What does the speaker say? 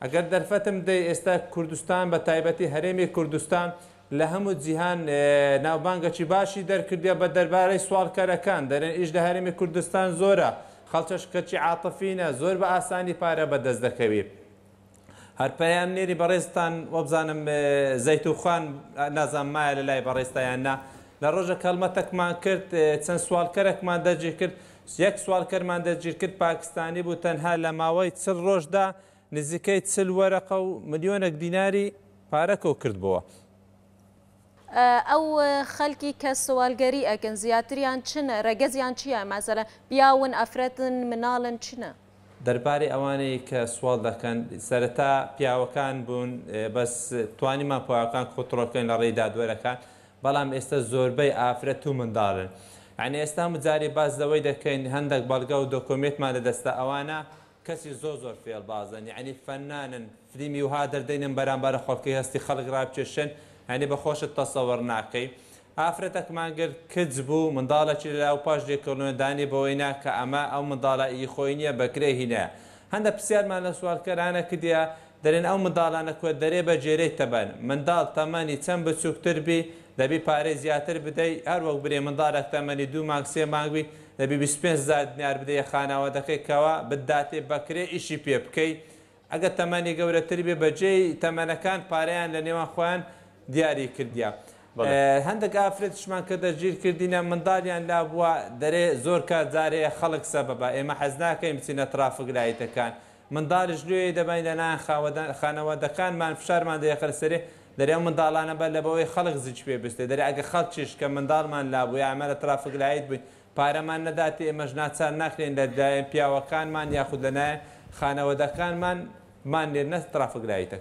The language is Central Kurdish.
ئەگەر دەرفەتم دەی ئێستا کوردستان بە تایبەتی هەرێمی کوردستان لە هەموو جیهان ناوبانگەکی باشی دەرکردە بە دەربارەی سوالکەرەکان دەرێن ئیش لە هەرێمی کوردستان زۆرە خەڵکەش کەچی عاتفینە زۆر بە ئاسانی پارە بەدەست دەکەوێت. هەرپەیان نێری بەڕێستان وەبزانم زەیتوخان نازان مایە لە لای بەڕێستایاننا لە ڕۆژە کەڵمەتەکمان کرد چەند سوالکەرێکمان دەگیر کرد یەک سوالکەرمان دەگیر کرد پاکستانی بوو تەنها لە ماوەی 40 ڕۆژدا نزیکەی 40 وەرەقە و ملیۆنێک دیناری پارەکەوت کردبووە. ئەو خەڵکی کە سوالگەری ئەکەن زیاتریان چنە ڕێگەزیان چییە مەسەلەن پیاون ئەفرەتن مناڵن چنە؟ دەربارەی ئەوانەی کە سوال دەکەن سەرەتا پیاوەکان بوون بەس توانیمان پیاوەکان کۆنتڕۆڵکەین لە ڕێی دادوەرەکان بەڵام ئێستا زۆربەی ئافرەت و منداڵن. یعنی ئێستا مجاری باز لەوەی دەکەین هەندێک بەڵگە و دۆکۆمێتمان لەدەستە ئەوانە کەسی زۆر فێڵبازن یعنی فەنانن فلیمی وها دەردەینن بەرامبەر خۆڵکی هەستی خەڵک ڕابکێشن هەنی بەخۆشت تەسەوەڕ ناکەی. ئافرەتێکمان کرد کچ بوو منداڵێکی لەلاو پاش لێکۆڵێنەدانی بەوەی ناکە ئەمە ئەو منداڵە خۆی نییە بەکرێ هینەیە. هەندە پرسیارمان لە سوالکەرانە کردیا دەرێن ئەو منداڵانە کوێ دەرێ بە جێرەی تەبەن منداڵ تەمەنی چەند بچووکتر بی دەبی پارەی زیاتر بدەیت هەروەک برێ منداڵێک تەمەنی 2 مانگ 3 مانگوی دەبی 25,000 دینار بدەیە خاناوەدەکەیەوە بەداتێ بەکرێ ئیشی پێ بکەیت ئەگە تەمەنی گەورەتر بێ بەجێی تەمەنەکان پارەیان لە نێوان خۆیان دیاری کردیا. هەندێک ئافرەتشمان کە دەگیر کردینە منداڵیان لا بووە دەرێ زۆر کات جارەیە خەڵک سەبەبە ئێمە حەز ناکەین بچینە ترافیک لایتەکان منداڵش لێ دەبین لەلایەن خانەوەدەکانمان فشارمان دەیەخەر سەرێ دەرێ منداڵانە بە لەبەوەی خەڵک زیچ پێ بستێ دەرێ ئەگە خەڵکیش کە منداڵمان لابووە ئەمە لە ترافیک لایت بووین پارەمان نەداتی ئێمەش ناچار ناکرێن لەلایەن پیاوەکانمان یاخود لەلایەن خانەوەدەکانمان مان لێنە ترافیک لایتەکە.